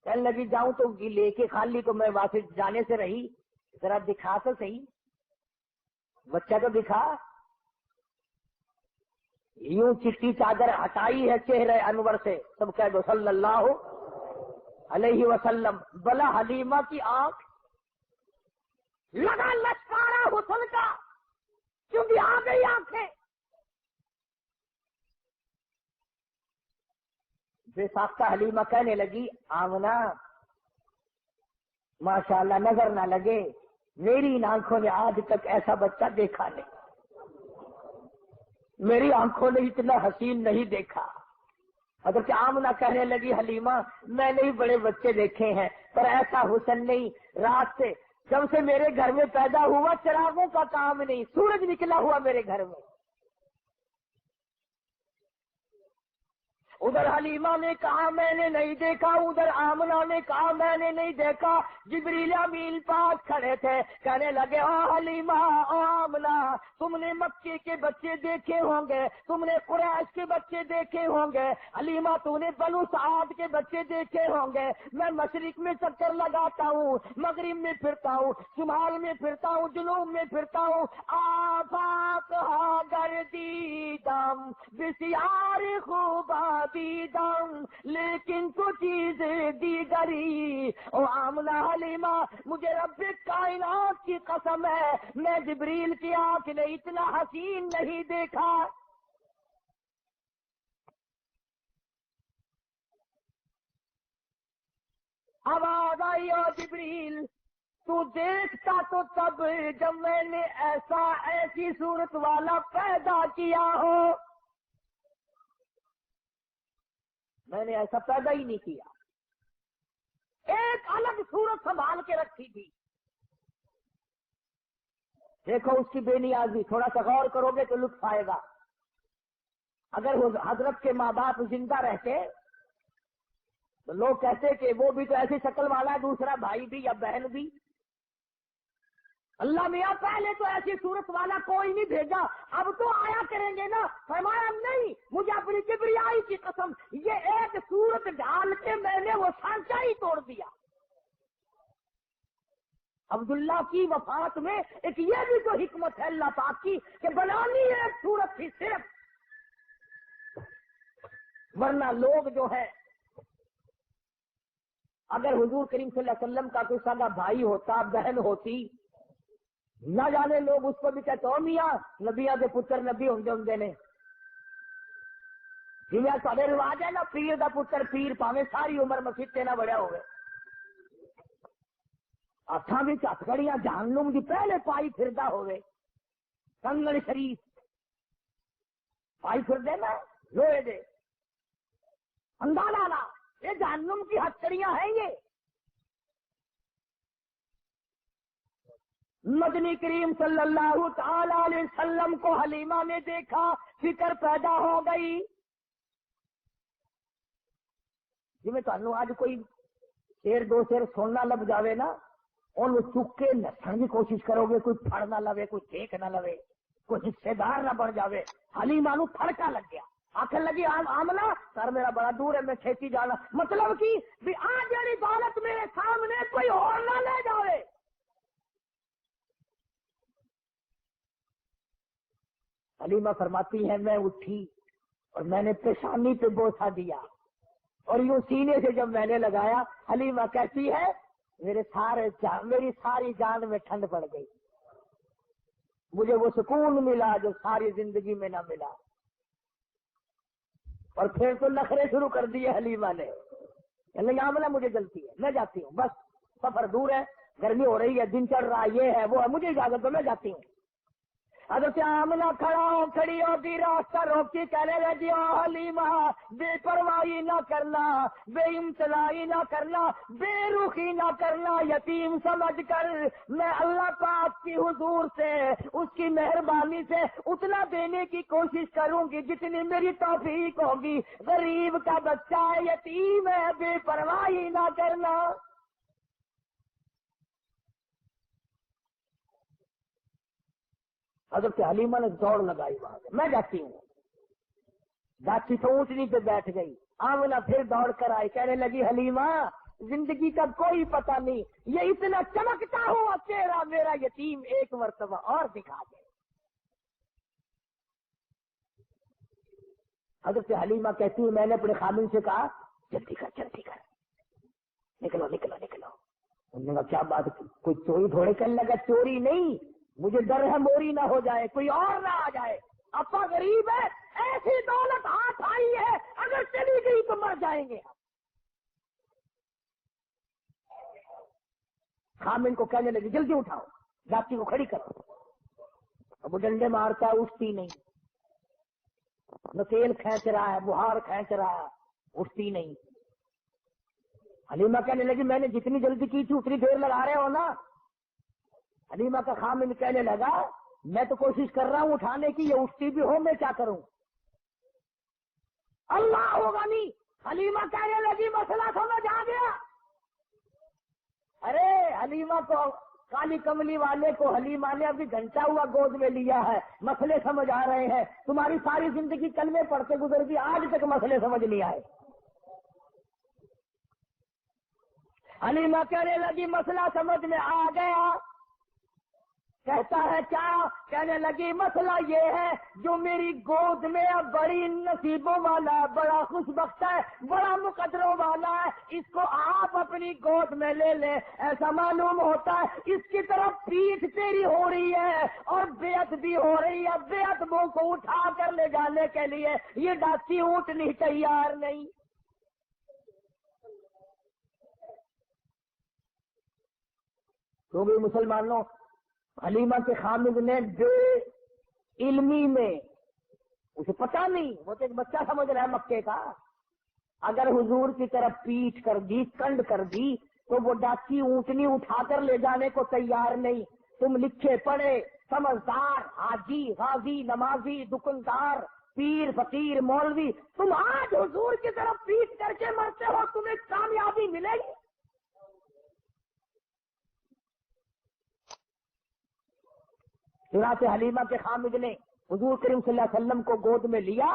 کہنے لگی جاؤں تو لے کے خالی تو میں واپس جانے سے رہی، ذرا دکھا تو صحیح، بچہ تو دکھا۔ یوں چٹی چادر ہٹائی ہے چہرے انور سے، سب کہہ دو صلی اللہ علیہ وسلم۔ بلا حلیمہ کی آنکھ لگا لشکارا حسن کا، کیونکہ آ گئی آنکھیں۔ بے ساختہ حلیمہ کہنے لگی آمنہ ماشاءاللہ نظر نہ لگے، میری ان آنکھوں نے آج تک ایسا بچہ دیکھا نہیں، میری آنکھوں نے اتنا حسین نہیں دیکھا۔ حضرت آمنہ کہنے لگی حلیمہ میں نے بڑے بچے دیکھے ہیں پر ایسا حسن نہیں، رات سے جب سے میرے گھر میں پیدا ہوا چراغوں کا کام نہیں، سورج نکلا ہوا میرے گھر میں۔ ادھر حلیمہ نے کہا میں نے نہیں دیکھا، ادھر آمنہ نے کہا میں نے نہیں دیکھا۔ جبریل امین پاس کھڑے تھے، کہنے لگے او حلیمہ او آمنہ، تم نے مکے کے بچے دیکھے ہوں گے، تم نے قریش کے بچے دیکھے ہوں گے، حلیمہ تو نے بنو سعد کے بچے دیکھے ہوں گے۔ میں مشرق میں چکر لگاتا ہوں، مغرب میں پھرتا ہوں، شمال میں پھرتا ہوں، جنوب میں پھرتا ہوں، آفاق ہا گردیدم بسیار خوبا دیدم لیکن تو چیزیں دیگری۔ او آمنہ حلیمہ مجھے رب کائنات کی قسم ہے میں جبریل کی آنکھ نے اتنا حسین نہیں دیکھا۔ آواز آئی او جبریل تو دیکھتا تو تب جب میں نے ایسی صورت والا پیدا کیا ہو، میں نے ایسا پیدا ہی نہیں کیا، ایک الگ صورت سنبھال کے رکھی تھی۔ دیکھو اس کی بے نیازی، تھوڑا سا غور کرو گے تو لطف آئے گا۔ اگر وہ حضرت کے ماں باپ زندہ رہتے تو لوگ کہتے کہ وہ بھی تو ایسی شکل والا ہے، دوسرا بھائی بھی یا بہن بھی۔ اللہ میاں پہلے تو ایسی صورت والا کوئی نہیں بھیجا، اب تو آیا کریں گے نا۔ فرمایا نہیں، مجھے اپنی کبریائی کی قسم یہ ایک صورت ڈال کے میں نے وہ سانچہ ہی توڑ دیا۔ عبداللہ کی وفات میں ایک یہ بھی تو حکمت ہے اللہ پاک کی کہ بنانی ایک صورت تھی صرف، ورنہ لوگ جو ہے اگر حضور کریم صلی اللہ علیہ وسلم کا کوئی سگا بھائی ہوتا، بہن ہوتی، نہ جانے لوگ اس کو بھی کہتے ہو میاں نبیاں دے پتر نبی ہوں نے، جی سارے رواج ہے نا پیر دا پتر پیر پاویں ساری عمر مسیطے نہ بڑھیا ہوئے، ہاتھاں وچ ہتھ گھڑیاں جہنم دی پہلے پائی پھردا ہوئے، کنگن شریف پائی پھردے نا لوہے دے، اندازہ لا یہ جہنم کی ہتھکڑیاں ہیں۔ یہ مدنی کریم صلی اللہ تعالی علیہ وسلم کو حلیمہ نے دیکھا، فکر پیدا ہو گئی۔ جی میں تمہیں آج کوئی شیر دو شیر سننا لگ جاوے نا، ان چک کے نسن کی کوشش کرو گے، کوئی پھڑ نہ لوے، کوئی دیکھ نہ لوے، کوئی حصے دار نہ بن جاوے۔ حلیمہ نو تھڑکا لگ گیا، آخر لگی آمنہ سر میرا بڑا دور ہے، میں چھیتی جانا، مطلب کی بھی آج جڑی دولت میرے سامنے کوئی اور نہ لے جاوے۔ حلیمہ فرماتی ہے میں اٹھی اور میں نے پیشانی پہ بوسہ دیا اور یوں سینے سے جب میں نے لگایا، حلیمہ کہتی ہے میری ساری جان میں ٹھنڈ پڑ گئی، مجھے وہ سکون ملا جو ساری زندگی میں نہ ملا۔ اور پھر تو نخرے شروع کر دیے حلیمہ نے، کہنے لگا آمنہ مجھے جلتی ہے، میں جاتی ہوں، بس سفر دور ہے، گرمی ہو رہی ہے، دن چڑھ رہا ہے، یہ ہے وہ ہے، مجھے اجازت دو میں جاتی ہوں۔ حضرت آمنہ کھڑی ہوگی، راستہ روکی، کہنے لگی او حلیمہ بے پرواہی نہ کرنا، بے امتناعی نہ کرنا، بے رخی نہ کرنا، یتیم سمجھ کر میں اللہ پاک کی حضور سے، اس کی مہربانی سے اتنا دینے کی کوشش کروں گی جتنی میری توفیق ہوگی، غریب کا بچہ ہے، یتیم ہے، بے پرواہی نہ کرنا۔ حضرت حلیمہ نے دوڑ لگائی وہاں سے، میں جاتی ہوں، جاتی تو اونٹنی پہ بیٹھ گئی۔ آمنہ پھر دوڑ کر آئی، کہنے لگی حلیمہ زندگی کا کوئی پتہ نہیں، یہ اتنا چمکتا ہوا چہرہ میرا یتیم ایک مرتبہ اور دکھا دے۔ حضرت حلیمہ کہتی ہے میں نے اپنے خامن سے کہا جلدی کر جلدی کر، نکلو نکلو نکلو۔ انہوں نے کہا کیا بات، کوئی چوری تھوڑے کرنے لگا، چوری نہیں، مجھے ڈر ہے موری نہ ہو جائے، کوئی اور نہ آ جائے، اپا غریب ہے، ایسی دولت ہاتھ آئی ہے اگر چلی گئی تو مر جائیں گے۔ خامن کو کہنے لگی جلدی اٹھاؤ، جاتی کو کھڑی کرو۔ اب وہ ڈنڈے مارتا ہے، اٹھتی نہیں، نکیل کھینچ رہا ہے، بہار کھینچ رہا ہے، اٹھتی نہیں۔ حلیمہ کہنے لگی میں نے جتنی جلدی کی تھی اتنی دیر لگا رہے ہو نا۔ حلیمہ کا خامن کہنے لگا میں تو کوشش کر رہا ہوں اٹھانے کی، یہ اٹھتی بھی ہو، میں کیا کروں؟ اللہ ہوگا نہیں۔ حلیمہ کہنے لگی مسئلہ سمجھ آ گیا۔ ارے حلیمہ کو، کالی کملی والے کو حلیمہ نے ابھی گھنٹہ ہوا گود میں لیا ہے، مسئلے سمجھ آ رہے ہیں، تمہاری ساری زندگی کلمے پڑھتے گزر گئی، آج تک مسئلے سمجھ نہیں آئے۔ حلیمہ کہنے لگی مسئلہ سمجھ میں آ گیا۔ کہتا ہے کیا؟ کہنے لگی مسئلہ یہ ہے جو میری گود میں اب بڑی نصیبوں والا ہے، بڑا خوش بخت ہے، بڑا مقدروں والا ہے، اس کو آپ اپنی گود میں لے لیں۔ ایسا معلوم ہوتا ہے اس کی طرف پیٹھ تیری ہو رہی ہے اور بیعت بھی ہو رہی ہے، بیعت وہ کو اٹھا کر لے جانے کے لیے یہ ڈاکی اونٹنی تیار نہیں۔ تو بھی مسلمانوں، حلیمہ کے خامد نے بے علمی میں، اسے پتا نہیں، وہ تو ایک بچہ سمجھ رہا ہے مکے کا، اگر حضور کی طرف پیٹھ کر دی، کنڈ کر دی تو وہ ڈاکی اونٹنی اٹھا کر لے جانے کو تیار نہیں۔ تم لکھے پڑھے سمجھدار حاجی غازی نمازی دکاندار پیر فقیر مولوی، تم آج حضور کی طرف پیٹھ کر کے مرتے ہو، تمہیں کامیابی ملے گی؟ چنانچہ حلیمہ کے خامد نے حضور کریم صلی اللہ علیہ وسلم کو گود میں لیا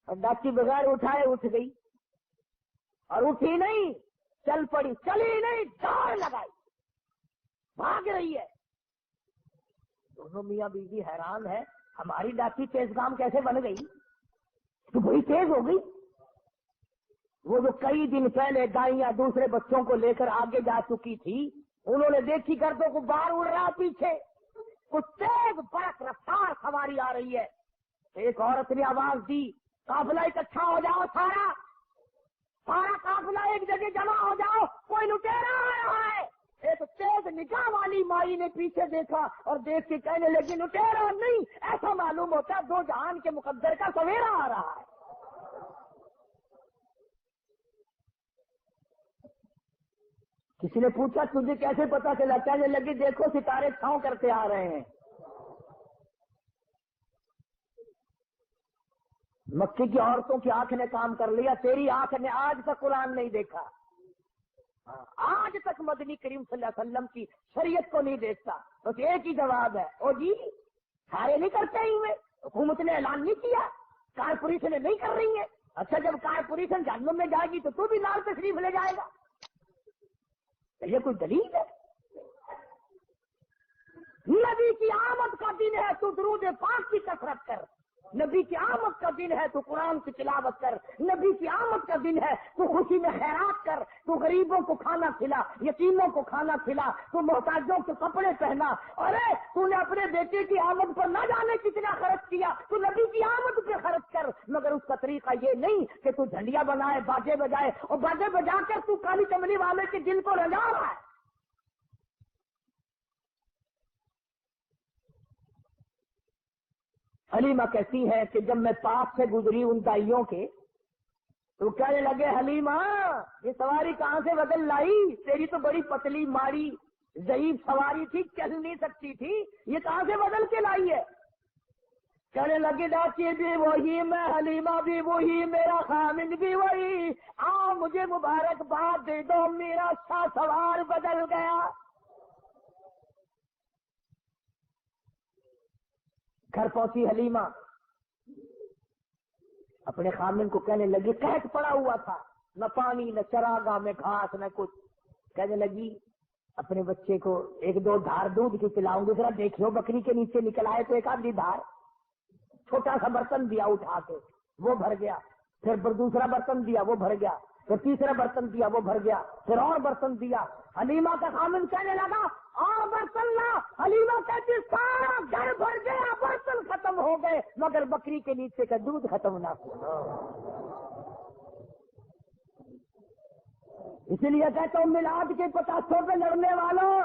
اور ڈاکی بغیر اٹھائے اٹھ گئی، اور اٹھی نہیں، چل پڑی، چلی نہیں، دوڑ لگائی، بھاگ رہی ہے۔ دونوں میاں بیوی حیران ہے، ہماری ڈاکی تیز کام کیسے بن گئی، تو بڑی تیز ہو گئی۔ وہ جو کئی دن پہلے دائیاں دوسرے بچوں کو لے کر آگے جا چکی تھی، انہوں نے دیکھی گردوں کو باہر اڑ رہا پیچھے، کچھ تیز برق رفتار سواری آ رہی ہے۔ ایک عورت نے آواز دی قافلہ اکٹھا ہو جاؤ، سارا قافلہ ایک جگہ جمع ہو جاؤ، کوئی لٹیرا آ رہا ہے۔ ایک تیز نگاہ والی مائی نے پیچھے دیکھا اور دیکھ کے کہنے لگی لٹیرا نہیں، ایسا معلوم ہوتا ہے دو جہان کے مقدر کا سویرا آ رہا ہے۔ کسی نے پوچھا تجھے کیسے پتا چلا؟ کہنے لگی دیکھو ستارے چھاؤں کرتے آ رہے ہیں۔ مکے کی عورتوں کی آنکھ نے کام کر لیا، تیری آنکھ نے آج تک قرآن نہیں دیکھا، آج تک مدنی کریم صلی اللہ علیہ وسلم کی شریعت کو نہیں دیکھتا۔ بس ایک ہی جواب ہے، او جی سارے نہیں کرتے ہی ہوئے، حکومت نے اعلان نہیں کیا، کارپوریشنیں نہیں کر رہی ہیں۔ اچھا جب کارپوریشن جہنم میں جائے گی تو بھی لال تشریف لے جائے گا؟ یہ کوئی دلیل ہے؟ نبی کی آمد کا دن ہے تو درود پاک کی کثرت کر، نبی کی آمد کا دن ہے تو قرآن کی تلاوت کر، نبی کی آمد کا دن ہے تو خوشی میں خیرات کر، تو غریبوں کو کھانا کھلا، یتیموں کو کھانا کھلا، تو محتاجوں کو کپڑے پہنا۔ ارے تو نے اپنے بیٹے کی آمد پر نہ جانے کتنا خرچ کیا، تو نبی کی آمد پہ خرچ کر، مگر اس کا طریقہ یہ نہیں کہ تو جھنڈیاں بنائے، باجے بجائے، اور باجے بجا کر تو کالی چمڑی والے کے دل کو رجا رہا ہے۔ حلیمہ کہتی ہے کہ جب میں پاس سے گزری ان دائیوں کے تو کہنے لگے حلیمہ یہ سواری کہاں سے بدل لائی؟ تیری تو بڑی پتلی ماری ضعیف سواری تھی، چل نہیں سکتی تھی، یہ کہاں سے بدل کے لائی ہے؟ کہنے لگے ڈاچی بھی وہی، میں حلیمہ بھی وہی، میرا خامد بھی وہی، مجھے مبارکباد دے دو، میرا سوار بدل گیا۔ گھر پہنچی حلیمہ، اپنے خامن کو کہنے لگی قحط پڑا ہوا تھا، نہ پانی نہ چراگاہ میں گھاس نہ کچھ، کہنے لگی اپنے بچے کو ایک دو دھار دودھ کی پلاؤں گی، ذرا دیکھو بکری کے نیچے نکل آئے تو ایک آدھی دھار، چھوٹا سا برتن دیا اٹھا کے، وہ بھر گیا، پھر دوسرا برتن دیا وہ بھر گیا، پھر تیسرا برتن دیا وہ بھر گیا، پھر اور برتن دیا۔ حلیمہ کا خامن کہنے لگا برتن لا، حلیمہ کہتی سارا گھر بھر گیا، برتن ختم ہو گئے مگر بکری کے نیچے کا دودھ ختم نہ ہوا۔ اسی لیے کہتا ہوں میلاد کے پتاسوں پہ لڑنے والوں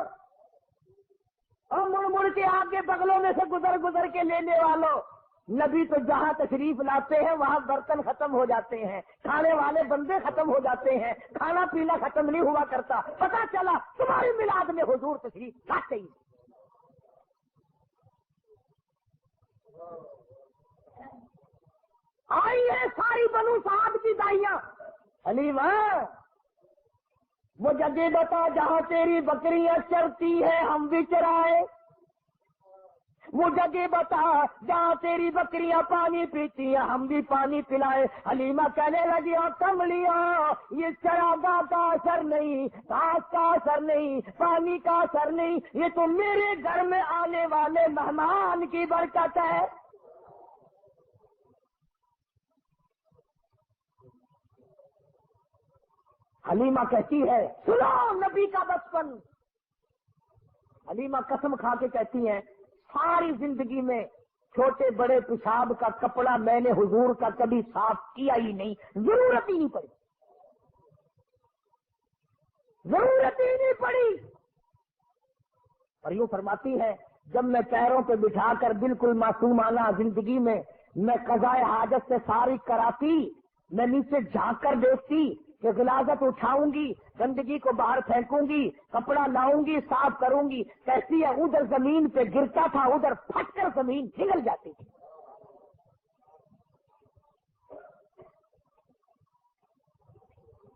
اور مڑ مڑ کے آگے بغلوں میں سے گزر کے لینے والوں، نبی تو جہاں تشریف لاتے ہیں وہاں برتن ختم ہو جاتے ہیں، کھانے والے بندے ختم ہو جاتے ہیں، کھانا پینا ختم نہیں ہوا کرتا۔ پتا چلا تمہاری میلاد میں حضور تشریف لاتے ہی۔ آئی ہے ساری بنو سعد کی دائیاں، حلیمہ وہ جگہ بتا جہاں تیری بکریاں چرتی ہیں ہم بھی چرائے، وہ جگہ بتا جہاں تیری بکریاں پانی پیتی ہیں ہم بھی پانی پلائے۔ حلیمہ کہنے لگی کملیاں یہ چراگاہ کا اثر نہیں، گھاس کا اثر نہیں، پانی کا اثر نہیں، یہ تو میرے گھر میں آنے والے مہمان کی برکت ہے۔ حلیمہ کہتی ہے سنو نبی کا بچپن، حلیمہ قسم کھا کے کہتی ہیں ساری زندگی میں چھوٹے بڑے پیشاب کا کپڑا میں نے حضور کا کبھی صاف کیا ہی نہیں، ضرورت ہی نہیں پڑی، ضرورت ہی نہیں پڑی۔ اور یوں فرماتی ہے جب میں پیروں پہ بٹھا کر بالکل معصومانہ زندگی میں قضائے حاجت سے ساری کراتی، میں نیچے جھانک کر دیکھتی کہ غلاظت اٹھاؤں گی، گندگی کو باہر پھینکوں گی، کپڑا لاؤں گی، صاف کروں گی، کہتی ہے ادھر زمین پہ گرتا تھا ادھر پھٹ کر زمین پگھل جاتی تھی۔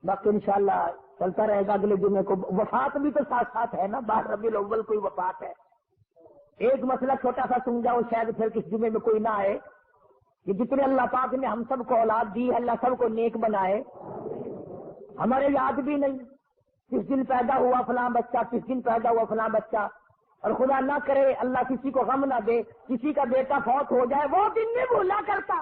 باقی انشاءاللہ چلتا رہے گا اگلے جمعے کو۔ وفات بھی تو ساتھ ساتھ ہے نا، 12 ربیع الاول کوئی وفات ہے۔ ایک مسئلہ چھوٹا سا سمجھاؤ، شاید پھر کس جمعے میں کوئی نہ آئے، کہ جتنے اللہ پاک نے ہم سب کو اولاد دی ہے اللہ سب کو نیک بنائے، ہمارے یاد بھی نہیں کس دن پیدا ہوا فلاں بچہ، کس دن پیدا ہوا فلاں بچہ، اور خدا نہ کرے اللہ کسی کو غم نہ دے کسی کا بیٹا فوت ہو جائے، وہ دن نہیں بھولا کرتا۔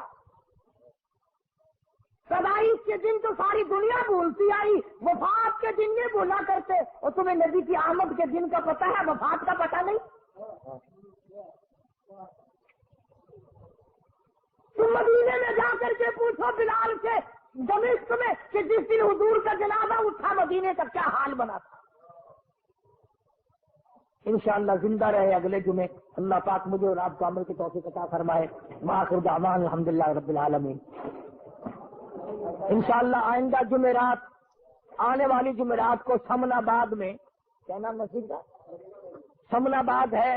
پیدائش کے دن تو ساری دنیا بھولتی آئی، وفات کے دن نہیں بھولا کرتے۔ اور تمہیں نبی کی آمد کے دن کا پتہ ہے، وفات کا پتہ نہیں؟ تم مدینے میں جا کر کے پوچھو بلال سے دمشق میں کہ جس دن حضور کا جنازہ اٹھا مدینے کا کیا حال بنا تھا۔ انشاءاللہ زندہ رہے اگلے جمعے، اللہ پاک مجھے اور آپ کو عمل کی توفیق عطا فرمائے۔ وآخر دعوانا الحمدللہ رب العالمین۔ انشاءاللہ آئندہ جمعرات، آنے والی جمعرات کو سمن آباد میں، کیا نام مسجد کا؟ سمن آباد ہے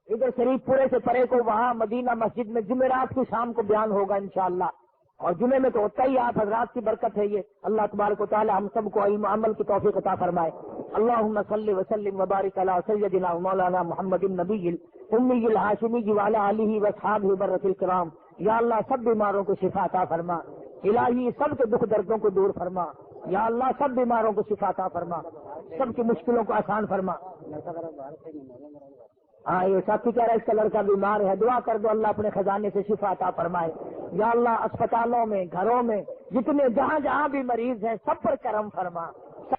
ادھر شریف پورے سے پرے کو، وہاں مدینہ مسجد میں جمعرات کی شام کو بیان ہوگا انشاءاللہ۔ اور جمعے میں تو ہوتا ہی آپ حضرات کی برکت ہے یہ، اللہ تبارک و تعالی ہم سب کو علم عمل کی توفیق عطا فرمائے۔ اللہم صلی وسلم وبارک علی سیدنا مولانا محمد النبی الامی الہاشمی وعلی آلہ واصحابہ برۃ الکرام۔ یا اللہ سب بیماروں کو شفا عطا فرما، الہی سب کے دکھ دردوں کو دور فرما، یا اللہ سب بیماروں کو شفا عطا فرما، سب کی مشکلوں کو آسان فرما۔ ہاں یہ ساتھی کہہ رہا ہے اس کا لڑکا بیمار ہے، دعا کر دو اللہ اپنے خزانے سے شفا عطا فرمائے۔ یا اللہ اسپتالوں میں، گھروں میں جتنے جہاں جہاں بھی مریض ہیں سب پر کرم فرما۔